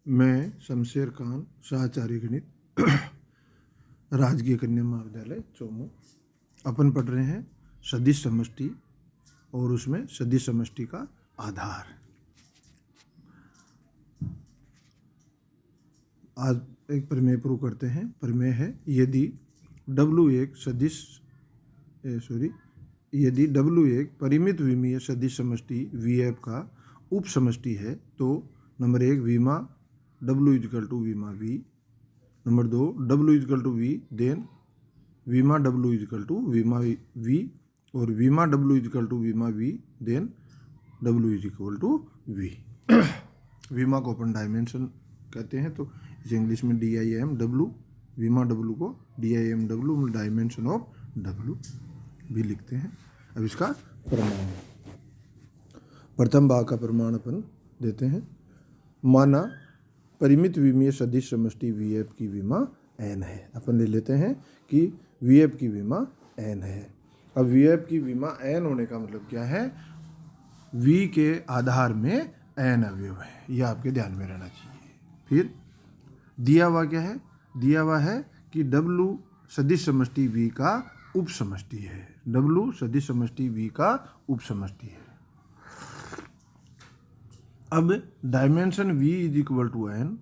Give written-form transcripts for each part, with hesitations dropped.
मैं शमशेर खान शाहचारी गणित राजकीय कन्या महाविद्यालय चौमू। अपन पढ़ रहे हैं सदिश समष्टि और उसमें सदिश समष्टि का आधार। आज एक प्रमेय प्रूव करते हैं। प्रमेय है यदि W एक परिमित विमीय सदिश समष्टि VF का उप समष्टि है तो नंबर 1 वीमा W इजकल टू वीमा V, number 2 W is equal to V then वीमा W इजकल टू वीमा V और वीमा W इजकल टू वीमा V then W is equal to V। वीमा को अपन डायमेंशन कहते हैं तो इसे इंग्लिश में DIMW, वीमा W को DIMW डायमेंशन ऑफ W भी लिखते हैं। अब इसका प्रमाण, प्रथम भाग का प्रमाण अपन देते हैं। माना परिमित विमीय सदिश समष्टि VF की विमा n है। अपन ले लेते हैं कि VF की विमा n है। अब VF की विमा n होने का मतलब क्या है? V के आधार में n अवयव है, यह आपके ध्यान में रहना चाहिए। फिर दिया हुआ क्या है? दिया हुआ है कि W सदिश समष्टि V का उप समष्टि है। W सदिश समष्टि V का उप समष्टि है। अब dimension V is equal to n,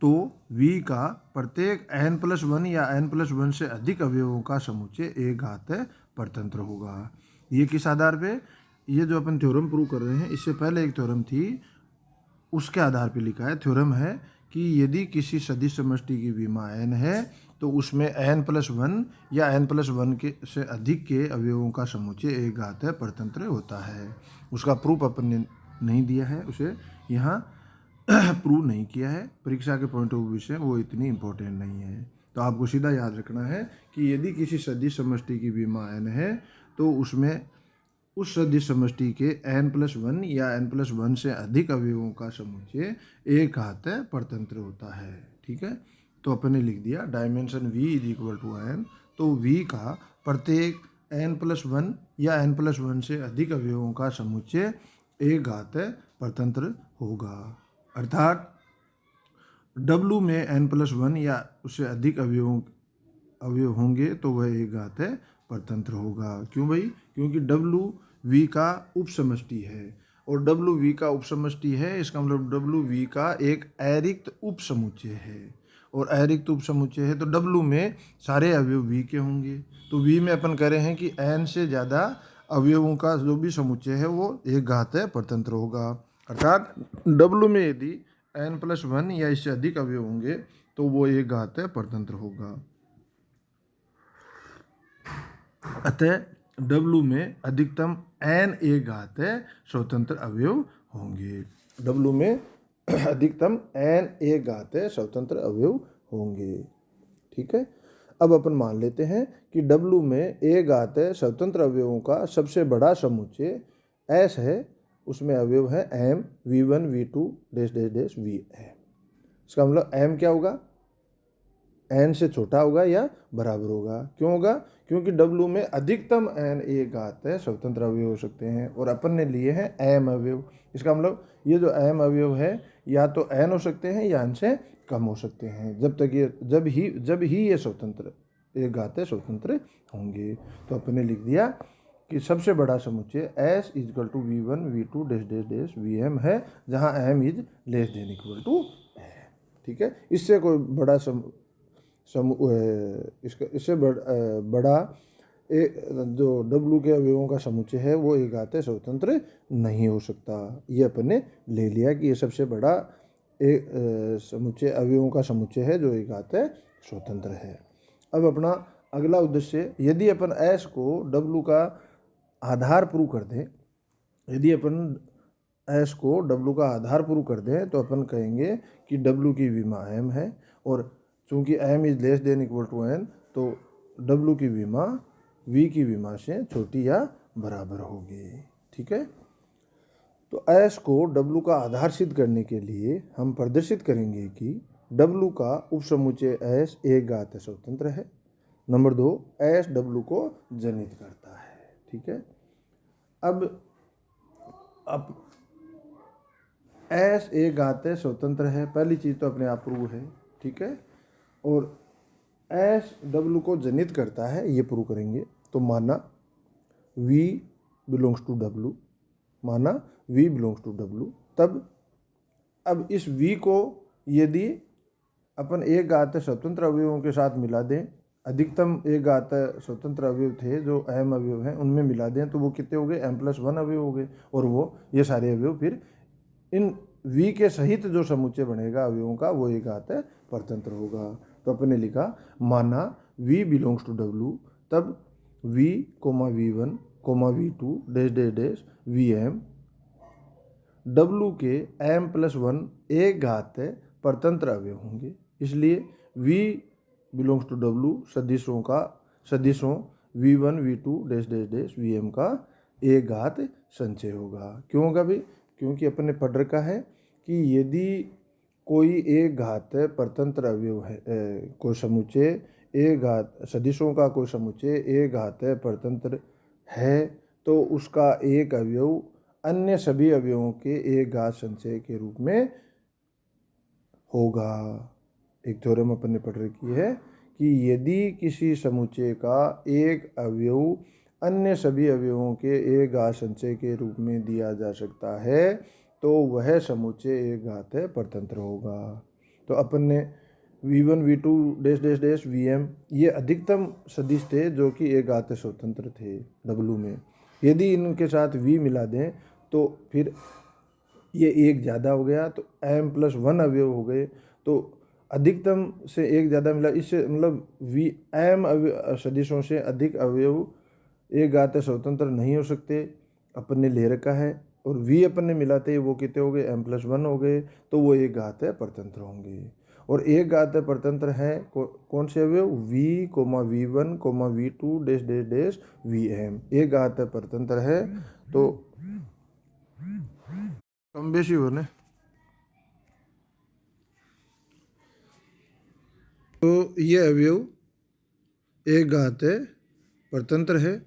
तो V का प्रत्येक n+1 या n+1 से अधिक अवयवों का समुच्चय एक घात परतंत्र होगा। ये किस आधार पे? ये जो अपन थ्योरम प्रूव कर रहे हैं, इससे पहले एक थ्योरम थी, उसके आधार पे लिखा है। थ्योरम है कि यदि किसी सदिश समष्टि की विमा n है तो उसमें n+1 या n+1 के से अधिक के अवयवों का समुच्चय एक घात परतंत्र होता है। उसका प्रूफ अपन ने नहीं दिया है, उसे यहाँ प्रूव नहीं किया है। परीक्षा के पॉइंट ऑफ व्यू से वो इतनी इम्पोर्टेंट नहीं है। तो आपको सीधा याद रखना है कि यदि किसी सदिश समष्टि की विमा n है तो उसमें उस सदिश समष्टि के n+1 या n+1 से अधिक अवयवों का समुच्चय एक घात परतंत्र होता है। ठीक है, तो अपन ने लिख दिया dimension V is equal to n, तो V का प्रत्येक n+1 या n+1 से अधिक अवयवों का समुच्चय एक घात परतंत्र होगा। अर्थात W में n+1 या उससे अधिक अवयव होंगे तो वह एक घात परतंत्र होगा। क्यों भाई? क्योंकि W V का उप समष्टि है और W V का उप समष्टि है, इसका मतलब W V का एक अरिक्त उप समुच्चय है और अरिक्त उप समुच्चय है तो W में सारे अवयव V के होंगे। तो V में अपन कह रहे हैं कि n से ज़्यादा अवयवों का जो भी समुच्चय है वो एक घात परतंत्र होगा। अर्थात W में यदि n+1 या इससे अधिक अवयव होंगे तो वो एक घात परतंत्र होगा। अतः W में अधिकतम n एक घात स्वतंत्र अवयव होंगे। W में अधिकतम n एक घात स्वतंत्र अवयव होंगे। ठीक है, अब अपन मान लेते हैं कि W में एक घात स्वतंत्र अवयवों का सबसे बड़ा समुच्चय S है, उसमें अवयव है M, V1, V2 dash dash dash V है। इसका मतलब M क्या होगा? n से छोटा होगा या बराबर होगा। क्यों होगा? क्योंकि W में अधिकतम n एक घात स्वतंत्र अवयव हो सकते हैं और अपन ने लिए हैं m अवयव। इसका मतलब ये जो m अवयव है या तो n हो सकते हैं या n से कम हो सकते हैं, जब ही ये स्वतंत्र एक घात स्वतंत्र होंगे। तो अपन ने लिख दिया कि सबसे बड़ा समुच्चय S is equal to V1, V2 dash dash dash Vm है, जहाँ m is less than equal to है। ठीक है, इससे कोई बड़ा इससे बड़ा जो W के अवयवों का समुच्चय है वो एक घात स्वतंत्र नहीं हो सकता। ये अपन ने ले लिया कि ये सबसे बड़ा एक समुच्चय अवयवों का समुच्चय है जो एक घात स्वतंत्र है। अब अपना अगला उद्देश्य, यदि अपन S को W का आधार प्रूव कर दें, यदि अपन S को W का आधार प्रूव कर दें तो अपन कहेंगे कि W की विमा m है और चूँकि m is less than equal to n तो W की विमा V की विमा से छोटी या बराबर होगी। ठीक है, तो S को W का आधार सिद्ध करने के लिए हम प्रदर्शित करेंगे कि W का उपसमुच्चय S एक घात स्वतंत्र है। नंबर 2, S W को जनित करता है। ठीक है, अब एस एक घात स्वतंत्र है, पहली चीज़ तो अपने आप प्रूव है, ठीक है। और एस डब्लू को जनित करता है, ये प्रूव करेंगे। तो माना V बिलोंग्स टू W, माना V बिलोंग्स टू W, तब अब इस V को यदि अपन एक घात स्वतंत्र अवयवों के साथ मिला दें, अधिकतम एक घात स्वतंत्र अवयव थे जो अहम अवयव हैं उनमें मिला दें, तो वो कितने हो गए, m+1 अवयव हो गए। और वो ये सारे अवयव फिर इन V के सहित जो समुच्चय बनेगा अवयवों का वो एक घात परतंत्र होगा। तो अपन ने लिखा माना V बिलोंग्स टू W, तब V, V1, V2 dash dash dash Vm W के m+1 एक घात परतंत्र अवयव होंगे। इसलिए V बिलोंग्स टू W सदिशों V1, V2 dash dash dash Vm का एक घात संचय होगा। क्यों होगा भाई? क्योंकि अपन ने पढ़ रखा है कि यदि कोई एक घात परतंत्र अवयव है, कोई समुच्चय एक घात सदिशों का कोई समुच्चय एक घात परतंत्र है, तो उसका एक अवयव अन्य सभी अवयवों के एक घात संचय के रूप में होगा। एक थ्योरम अपन ने पढ़ रखी है कि यदि किसी समुच्चय का एक अवयव अन्य सभी अवयवों के एक घात संचय के रूप में दिया जा सकता है तो वह समुच्चय एक घात परतंत्र होगा। तो अपन ने V1, V2 dash dash dash Vm ये अधिकतम सदिश थे जो कि एक घात स्वतंत्र थे W में। यदि इनके साथ V मिला दें तो फिर ये एक ज़्यादा हो गया, तो m+1 अवयव हो गए। तो अधिकतम से एक ज़्यादा मिला, इससे मतलब m सदिशों से अधिक अवयव एक घात स्वतंत्र नहीं हो सकते, अपन ने ले रखा है। और V अपन ने मिलाते वो कितने हो गए, m+1 हो गए, तो वो एक घात परतंत्र होंगे। और एक घात परतंत्र है कौन से अवयव, V, V1, V2 dash dash dash Vm एक घात परतंत्र है। तो कम बेशी होने, तो ये अवयव एक घात परतंत्र है,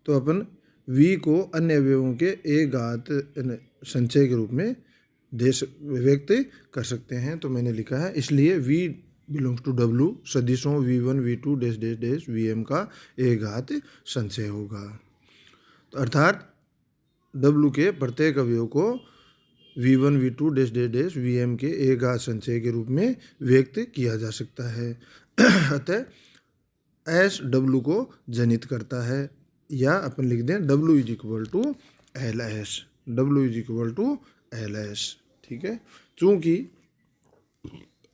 तो अपन V को अन्य अवयवों के एक घात संचय के रूप में व्यक्त कर सकते हैं। तो मैंने लिखा है इसलिए V बिलोंग्स टू W सदिशों V1, V2 dash dash dash Vm का एक घात संचय होगा। तो अर्थात W के प्रत्येक अवयव को V1, V2 dash dash dash Vm के एक घात संचय के रूप में व्यक्त किया जा सकता है। अतः S W को जनित करता है, या अपन लिख दें W is equal to LS, W is equal to LS, ठीक है। चूंकि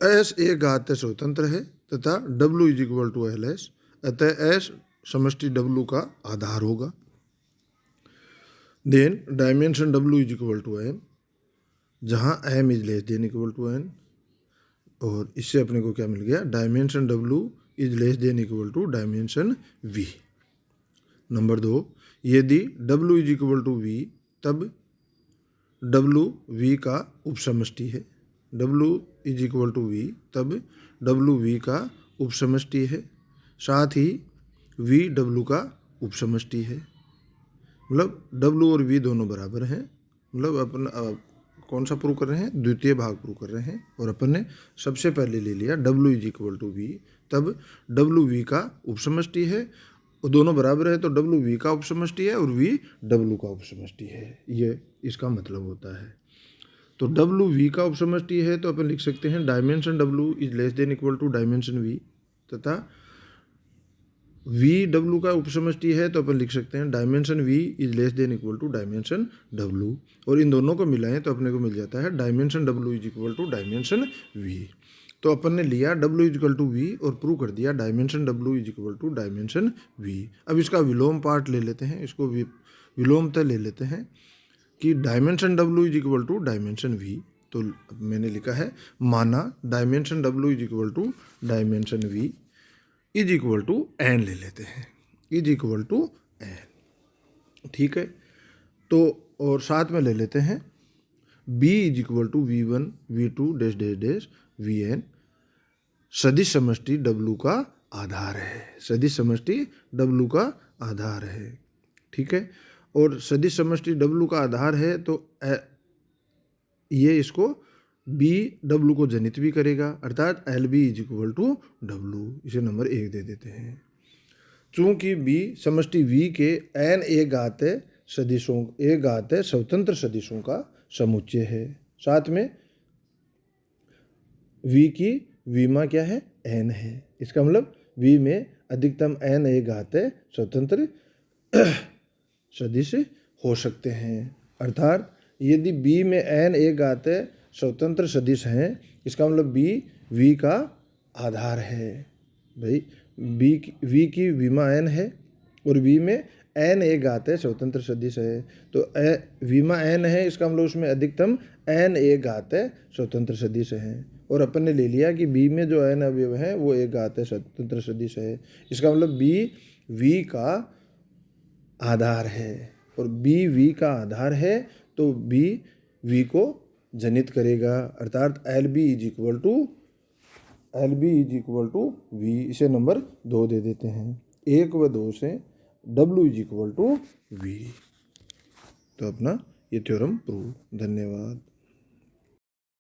S एक घात स्वतंत्र है तथा W is equal to LS, अतः S समष्टि W का आधार होगा। Then dimension W is equal to M, जहाँ M is less than equal to N, और इससे अपने को क्या मिल गया, dimension W is less than equal to dimension V। Number 2, यदि W is equal to V तब W V का उपसमष्टि है। W is equal to V तब W V का उपसमष्टि है, साथ ही V W का उपसमष्टि है। मतलब W और V दोनों बराबर हैं। मतलब अपन कौन सा प्रूव कर रहे हैं, द्वितीय भाग प्रूव कर रहे हैं। और अपन ने सबसे पहले ले लिया W is equal to V, तब W V का उपसमष्टि है, और दोनों बराबर है तो W V का उपसमष्टि है और V W का उपसमष्टि है, ये इसका मतलब होता है। तो W V का उपसमष्टि है तो अपन लिख सकते हैं dimension W is less than equal to dimension V, तथा V W का उपसमष्टि है तो अपन लिख सकते हैं dimension V is less than equal to dimension W, और इन दोनों को मिलाएं तो अपने को मिल जाता है dimension W is equal to dimension V। तो अपन ने लिया W is equal to V और प्रूव कर दिया dimension W is equal to dimension V। अब इसका विलोम पार्ट ले लेते हैं, इसको विलोमतः ले लेते हैं कि dimension W is equal to dimension V। तो मैंने लिखा है माना dimension W is equal to dimension V is equal to n ले लेते हैं, इज इक्वल टू n, ठीक है। तो और साथ में ले लेते हैं B is equal to V1, V2 dash dash dash Vn सदिश समष्टि W का आधार है, सदिश समष्टि W का आधार है, ठीक है। और सदिश समष्टि W का आधार है तो ये इसको बी डब्लू को जनित भी करेगा, अर्थात L B is equal to W. इसे नंबर 1 दे देते हैं। चूंकि बी समष्टि वी के एन एक घात स्वतंत्र सदिशों का समुच्चय है, साथ में वी की विमा क्या है, एन है। इसका मतलब वी में अधिकतम एन एक घात स्वतंत्र सदिश हो सकते हैं, अर्थात यदि बी में एन एक घात स्वतंत्र सदिश हैं, इसका मतलब बी वी का आधार है। भाई वी की विमा एन है और वी में एन एक घात स्वतंत्र सदिश है, तो विमा एन है, इसका मतलब उसमें अधिकतम एन एक घात स्वतंत्र सदिश है। और अपन ने ले लिया कि बी में जो एन अवयव है वो एक घात स्वतंत्र सदिश है, इसका मतलब बी वी का आधार है, और बी वी का आधार है तो बी वी को जनित करेगा, अर्थात L B is equal to V. इसे नंबर 2 दे देते हैं। 1 व 2 से W is equal to V. तो अपना ये थ्योरम प्रूव। धन्यवाद।